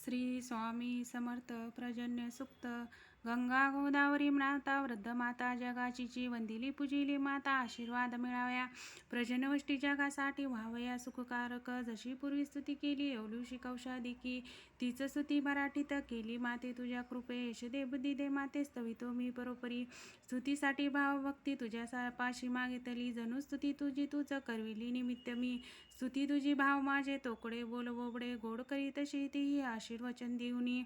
श्री स्वामी समर्थ पर्जन्य सुक्त गंगा गोदावरी माता वृद्ध माता जगाची वंदिली पूजिली माता आशीर्वाद मिळाव्या प्रजनवष्टी जगासाठी व्हावया सुखकारक जशी पूर्वी स्तुती केली एवढी कौशादी की तीच स्तुती मराठीत केली माते तुझ्या कृपे यश दे बुद्धी दे माते स्तवितो मी परोपरी स्तुतीसाठी भावभक्ती तुझ्या पाशी मागितली जणू स्तुती तुझी तूच करविली निमित्त मी स्तुती तुझी भाव माझे तोकडे बोल बोबडे गोड करी तशी तीही आशीर्वचन देऊनी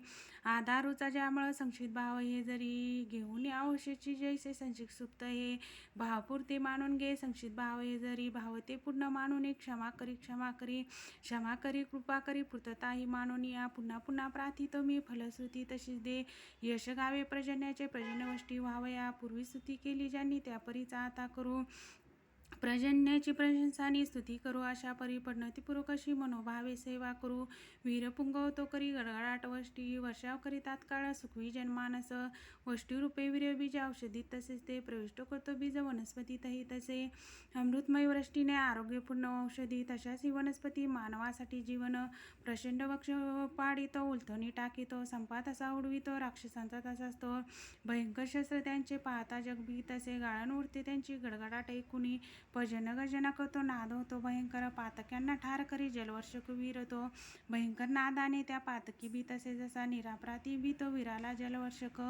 आधारूचा ज्यामुळं संक्षिप्त भाव हे जरी घेऊन आवश्यची जैसे संक्षिप्त सुप्त हे भावपूर्ती मानून घे संक्षिप्त भाव हे जरी भावते पूर्ण मानून क्षमा करी कृपा करी पूर्तता ही मानून या पुन्हा पुन्हा प्रार्थितो मी फलश्रुती तशीच दे यश गावे प्रजन्याचे प्रजनवष्टी व्हावया पूर्वी स्तुती केली ज्यांनी त्या परीचा आता करू प्रजन्याची प्रशंसानी स्तुती करू अशा परिपडणती पूर्वक अशी मनोभावे सेवा करू वीर पुंगवतो करी गडगडाट वष्टी वर्षाव करी तात्काळ सुखवी जनमानस वष्टी रूपे वीर बीज औषधी तसेच ते प्रविष्ट करतो बीज वनस्पतीतही तसे अमृतमय वृष्टीने आरोग्यपूर्ण औषधी तशाच ही वनस्पती मानवासाठी जीवन प्रचंड वक्ष पाडितो उलथवणी टाकीतो संपा तसा उडवितो राक्षसांचा तसाच तो भयंकर शस्त्र त्यांचे पाहता जगभी तसे गाळण उडते त्यांची गडगडाट ऐकुनी भजन गर्जना करतो नाद होतो भयंकर पातक्यांना ठार करी जलवर्षक वीर तो भयंकर नादाने त्या पातकी भी तसे जसा निरापराधी भीतो वीराला जलवर्षक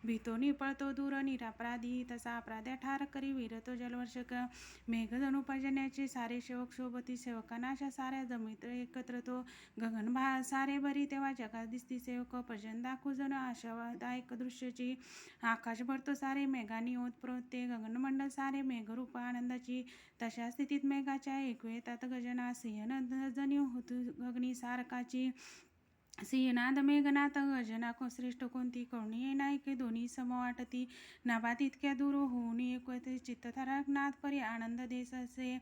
भीतो निपळतो दूर निरापराधी तसा अपराध्या ठार करी वीर तो जलवर्षक मेघजणू पर्जन्याचे सारे सेवक शोभती सेवकांना अशा साऱ्या जमित एकत्र तो गगन सारे भरी तेव्हा जगात दिसती सेवक पर्जन दाखवू जण आशादायक दृश्याची आकाश भरतो सारे मेघानी ओतप्रोत ते गगनमंडल सारे मेघरूप आनंदाची तशा स्थितीत मेघाच्या ऐकू येतात गजना सिंहनाद जनी होत गगनी सारकाची सिंहनाद मेघनाथ गजना श्रेष्ठ कोणती करुणी नायके दोन्ही सम वाटती नाभात इतक्या दूर होऊन एक चित्तथराक नाद परी आनंद देस असे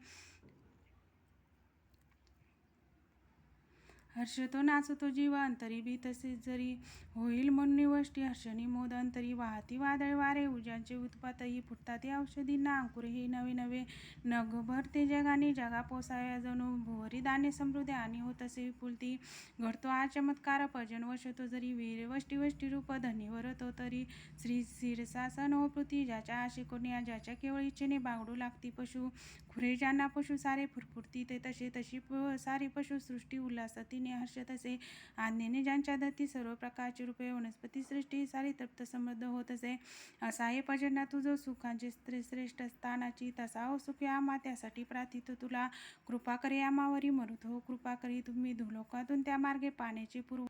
हर्षतो नाचतो जीव अंतरी बी तसेच जरी होईल म्हणून वष्टी हर्षणी मोद अंतरी वाहती वादळ वारे उजांचे उत्पातही फुटतात ते औषधींना अंकुरे ही नवे नवे नग भरते जगाने जगा पोसाव्या जणू भुवरी दाणे समृद्धी आणि होत असे विपुलती घडतो हा चमत्कार भजन वशतो जरी वीर वष्टी रूप धनीवर तो तरी श्री शिरसासन हो पृथ्वी ज्याच्या आशे कोणी ज्याच्या केवळ इच्छेने बागडू लागती पशु खुरे ज्यांना पशु सारे फुरफुरती ते तशी सारी पशु सृष्टी उल्हासतीने हर्षत असे आज्ञेने ज्यांच्या दत्ती सर्व प्रकारची रूपे वनस्पती सृष्टी सारी तृप्त समृद्ध होत असे असा हे भजना तुझं सुखांचे श्रेष्ठ स्थानाची तसा हो सुख आम्हा त्यासाठी प्रार्थितो तुला कृपा करे आम्हावरी मरुत हो कृपा करी तुम्ही धुलोकातून त्या मार्गे पाण्याची पूर्व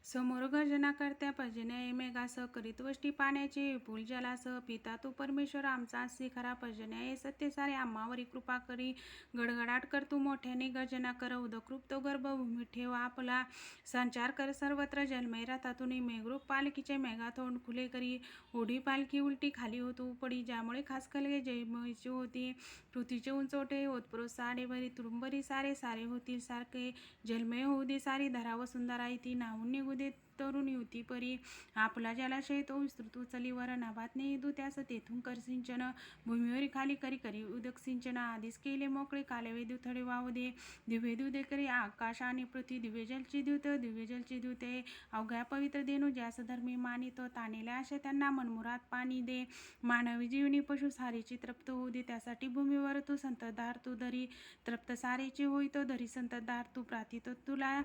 समोर गर्जना करत्या पर्जन्या मेघास करीत वष्टी पाण्याचे विपुल जलासह पिता तू परमेश्वर आमचा असे खरा पर्जन्या हे सत्य सारे आम्हावरी कृपा करी गडगडाट कर तू मोठ्याने गर्जना कर उदकृप तो गर्भभूमी ठेव आपला संचार कर सर्वत्र जलमय रथातून मेघरूप पालखीचे मेघा तोंड खुले करी ओढी पालखी उलटी खाली होतो पडी ज्यामुळे खास कलगे जयमयची होती पृथ्वीचे उंचवटे ओतप्रोत साडे भरी तुरुंबरी सारे सारे होतील सारखे जलमय होऊ दे सारी धरा वसुंधरा ती नाहून निघू दे तरुण युती परी आपला जलाशय तो विस्तृत उचलीवर नभात नेदू त्यास तेथून कर सिंचन भूमीवरी खाली करी करी उदक सिंचन आधीच केले मोकळे कालवे दुथडे वाहू दे दिव्य दुधे करी आकाश आणि पृथ्वी दिव्य जलची द्यूते अवघ्या पवित्र देणू ज्यास धर्मी मानितो तानेल्या असे त्यांना मनमुरात पाणी दे मानवी जीवनी पशु सारीची तृप्त होऊ दे त्यासाठी भूमीवर तू संततधार तू धरी तृप्त सारेची होईतो धरी संततधार तू प्रार्थितो तुला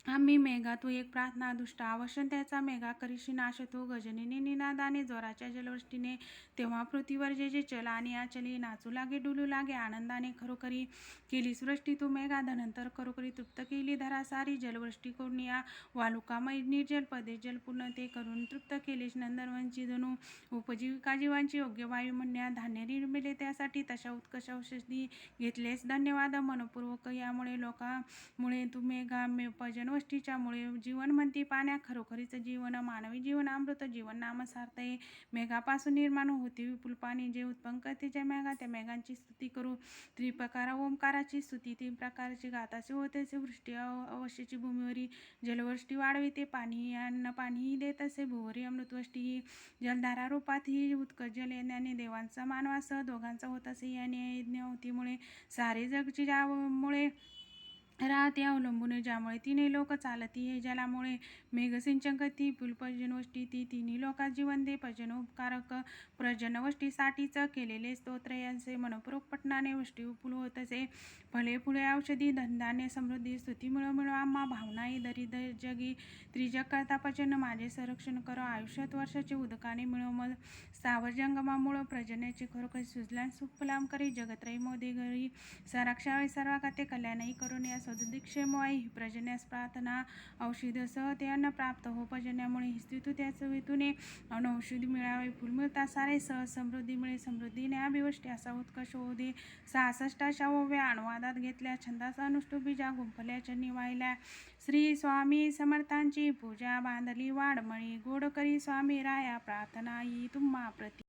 आम्ही मेघा तू एक प्रार्थना दुष्ट आवश्यक त्याचा मेघा करीशी नाश तू गजनीने निनादाने जोराच्या जलवृष्टीने तेव्हा पृथ्वीवर जे जे चल आणि अचली नाचू लागे डुलू लागे आनंदाने खरोखरी केली सृष्टी तू मेघा धनंतर खरोखरी तृप्त केली धरा सारी जलवृष्टी करून या वालुकामय निर्जल पदे जलपूर्ण ते करून तृप्त केलेच नंदनवनची जणू उपजीविका जीवांची योग्य वायू म्हणण्या धान्य निर्मिले त्यासाठी तशा उत्कर्ष औषधी घेतलेस धन्यवाद मनपूर्वक यामुळे लोकांमुळे तू मेघा भजन वष्टीच्यामुळे जीवन म्हणती पाण्या खरोखरीच जीवन मानवी जीवन अमृत जीवन नाम सार्थये मेघापासून निर्माण होते विपुल पाणी जे उत्पन्न करते ज्या मेघा त्या मेघांची स्तुती करू त्रिप्रकार ओंकाराची स्तुती तीन प्रकारची गाताचे होते वृष्टी अवश्यची भूमीवरी जलवृष्टी वाढविते पाणी अन्न पाणीही देत असे भुवरी अमृतवष्टी ही जलधारा रूपात ही उत्कट जल येण्याने देवांचा मानवासह दोघांचा होत असे याने यज्ञ होतीमुळे सारे जगची ज्यामुळे राहते अवलंबून, ज्यामुळे तिने लोक चालती हे जलामुळे. मेघसिंचन गती पुलपर्जनवष्टी ती तिन्ही लोकात जीवन दे. पर्जनोपकारक पर्जनवष्टीसाठीच केलेले स्तोत्र यांचे मनपूर्वक पठणाने वष्टी पुल होत असे. फळे फुले औषधी धनधान्य समृद्धी स्तुती मिळो मिळो आम्हा भावनाई दरिद जगी. त्रिजग करता पचन माझे संरक्षण करो. आयुष्यात वर्षाचे उदकाने मिळो मग स्थावर जंगमामुळं. पर्जन्याचे खरोखर सुजलाम सुफलाम करी. जगत्रयी मोदे घरी सराक्षावे सर्वागाते. कल्याणही करून या सदुदीक्षेमवाई. पर्जन्यास प्रार्थना औषधसह ते अन्न प्राप्त हो. पर्जन्यामुळे ही स्तुती त्याच हेतूने अनौषधी मिळावे. फुल मिळता सारे सहज समृद्धी मिळे. समृद्धीने अभिवष्टी असा उत्कर्ष होऊ दे. 66 ओव्या अनुवादात घेतल्या. छंदास अनुष्टुप बीजा गुंफल्या चरणी वाहिल्या. श्री स्वामी समर्थांची पूजा बांधली वाडमळी. गोड करी स्वामी राया प्रार्थना ही तुम्हा प्रती.